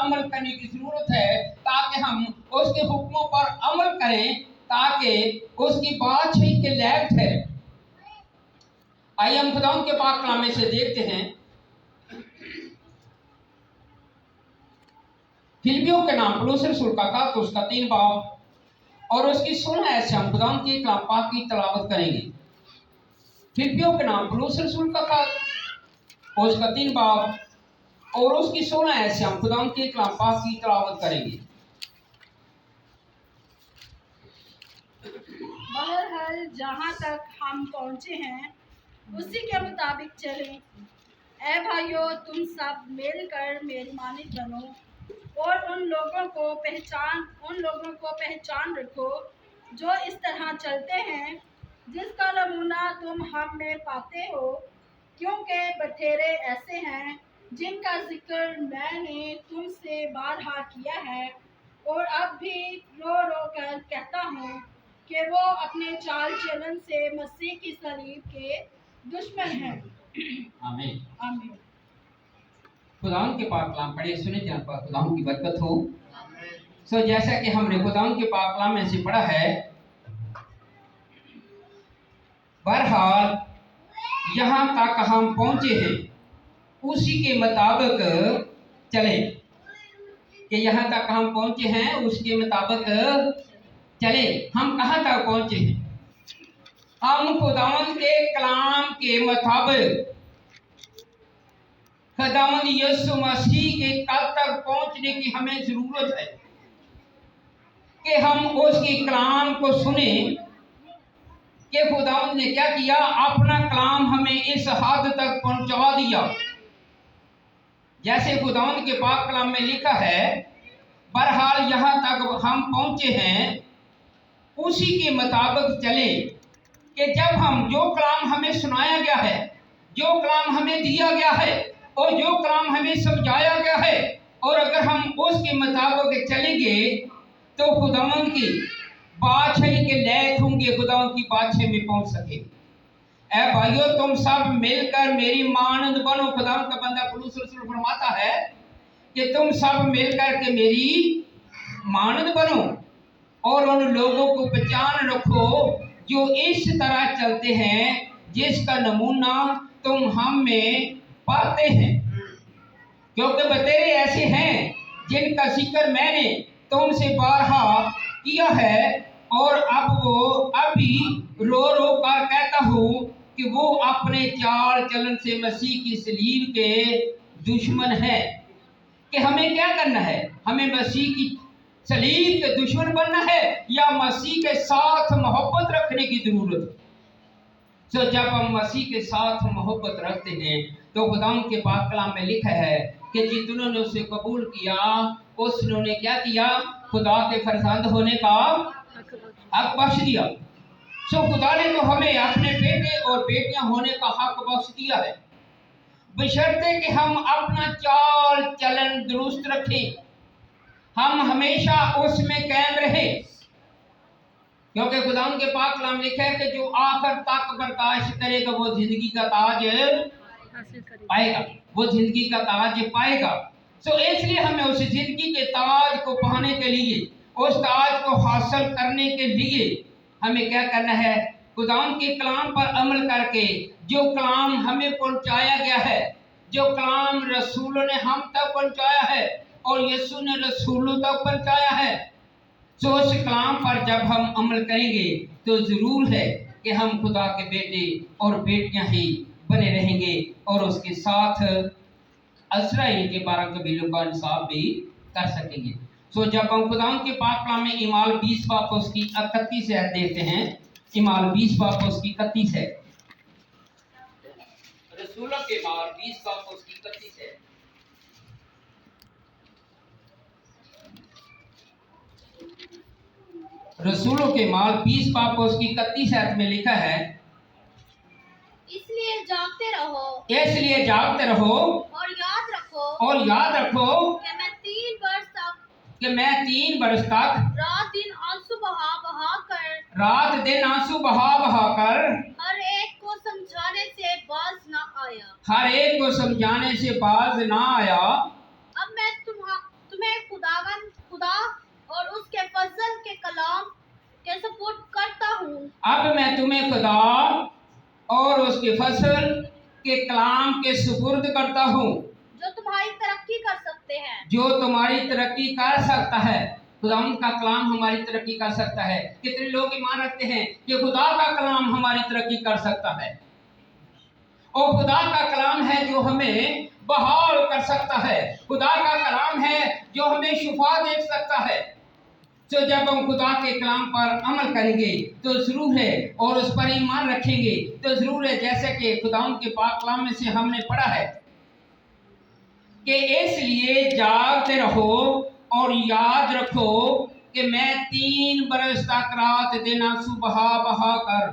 अमल करने की जरूरत है, ताकि हम उसके हुक्मों पर अमल करें, ताकि उसकी बात सही के लायक ठहरे। आइए हम खुदावंद के पाक कलाम में से देखते हैं, फिलिपियों के नाम पौलुस रसूल का खात उसका 3 बाब और उसकी 16 आयत से हम खुदावंद के कलाम पाक की तलावत करेंगे। फिलिपियों के नाम पौलुस रसूल का खात उसका 3 बाब और उसकी 16 आयत से हम खुदावंद के कलाम पाक की तलावत करेंगे। बहरहाल जहाँ तक हम पहुँचे हैं उसी के मुताबिक चलें। ऐ भाइयों, तुम सब मिलकर मेरी मानित बनो और उन लोगों को पहचान रखो जो इस तरह चलते हैं, जिसका नमूना तुम हम में पाते हो। क्योंकि बथेरे ऐसे हैं जिनका जिक्र मैंने तुमसे बारहा किया है और अब भी रो रो कर कहता हूँ कि वो अपने चाल चलन से मसीह की सलीब के दुश्मन हैं। आमीन। आमीन। खुदावंद के पाक कलाम पढ़े सुने, जहाँ पर खुदावंद की बरकत हो। सो जैसा कि हमने खुदावंद के पाक कलाम में से पढ़ा है, बहरहाल यहाँ तक हम पहुंचे हैं उसी के मुताबिक चले। कि यहाँ तक हम पहुंचे हैं उसके मुताबिक चले। हम कहाँ तक पहुंचे हैं? हम खुदावंद के कलाम के मुताबिक खुदावंद यीशु मसीह के कल तक पहुंचने की हमें जरूरत है कि हम उसके कलाम को सुने कि खुदावंद ने क्या किया, अपना कलाम हमें इस हद तक पहुंचा दिया। जैसे खुदावंद के पाक कलाम में लिखा है, बहरहाल यहाँ तक हम पहुंचे हैं उसी के मुताबिक चले। कि जब हम जो कलाम हमें सुनाया गया है, जो कलाम हमें दिया गया है और जो कलाम हमें समझाया गया है, और अगर हम उसके मुताबिक चलेंगे तो खुदावंद की बादशाही के लायक होंगे, खुदावंद की बादशाही में पहुंच सके। ऐ भाइयों, तुम सब मिलकर मेरी मानंद बनो। खुदावंद का बंदा पौलुस रसूल फरमाता है कि तुम सब मिलकर के मेरी मानंद बनो और उन लोगों को पहचान रखो जो इस तरह चलते हैं जिसका नमूना तुम हम में पाते हैं। क्योंकि बतेरे ऐसे हैं जिनका जिक्र मैंने तुमसे बारहा किया है और अब वो अभी रो रो कर कहता हूँ कि वो अपने चाल चलन से मसीह की सलीब के दुश्मन है। कि हमें क्या करना है? हमें मसीह की सलीब के दुश्मन बनना है या मसीह के साथ मोहब्बत रखने की जरूरत है? तो जब हम मसीह के साथ मोहब्बत रखते हैं तो खुदावंद के पाक कलाम में लिखा है कि जिन्होंने उसे कबूल किया उसने क्या किया? खुदा के फरजंद होने का हक बख्श दिया। सो खुदा ने तो हमें अपने बेटे और बेटियां होने का हक बख्श दिया है, बशर्ते कि हम अपना चाल चलन दुरुस्त रखें, हम हमेशा उसमें कायम रहे। क्योंकि खुदावंद के पाक कलाम लिखा है कि जो आखिर तक बर्दाश्त करेगा वो जिंदगी का ताज पाएगा, वो जिंदगी का ताज पाएगा। सो इसलिए हमें उस जिंदगी के ताज को पाने के लिए, उस ताज को हासिल करने के लिए हमें क्या करना है? खुदावंद के कलाम पर अमल करके जो कलाम हमें पहुंचाया गया है, जो कलाम रसूलों ने हम तक पहुंचाया है और यीशु ने रसूलों तक पहुंचाया है, तो उस कलाम पर जब हम अमल करेंगे तो जरूर है कि हम खुदा के बेटे और बेटियां ही बने रहेंगे और उसके साथ असराइल के 12 कबीलों का इंसाफ भी कर सकेंगे। सो जब हम खुदावंद के पाक कलाम में इमाल 20 बाब उसकी 31 है देखते हैं, इमाल 20 बाब उसकी 31 है, रसूलों के इमाल 20 बाब उसकी 31 है। रसूलों के माल 20 बाब उसकी 31 आयत में लिखा है, इसलिए जागते रहो और याद रखो कि मैं 3 वर्ष तक रात दिन आंसू बहा बहा कर हर एक को समझाने से बाज ना आया। अब मैं तुम्हें खुदा और उसके फसल के कलाम के सुपुर्द करता हूँ, जो तुम्हारी तरक्की कर सकते हैं। जो तुम्हारी तरक्की कर सकता है। खुदा का कलाम हमारी तरक्की कर सकता है। कितने लोग ईमान रखते हैं कि खुदा का कलाम हमारी तरक्की कर सकता है, और खुदा का कलाम है जो हमें बहाल कर सकता है, खुदा का कलाम है जो हमें शिफा दे सकता है। तो जब हम खुदा के कलाम पर अमल करेंगे तो जरूर है, और उस पर ईमान रखेंगे तो जरूर है, जैसे कि खुदा के पाक कलाम में से हमने पढ़ा है कि इसलिए जागते रहो और याद रखो कि मैं 3 बरस तक रात दिन सुबह बहा कर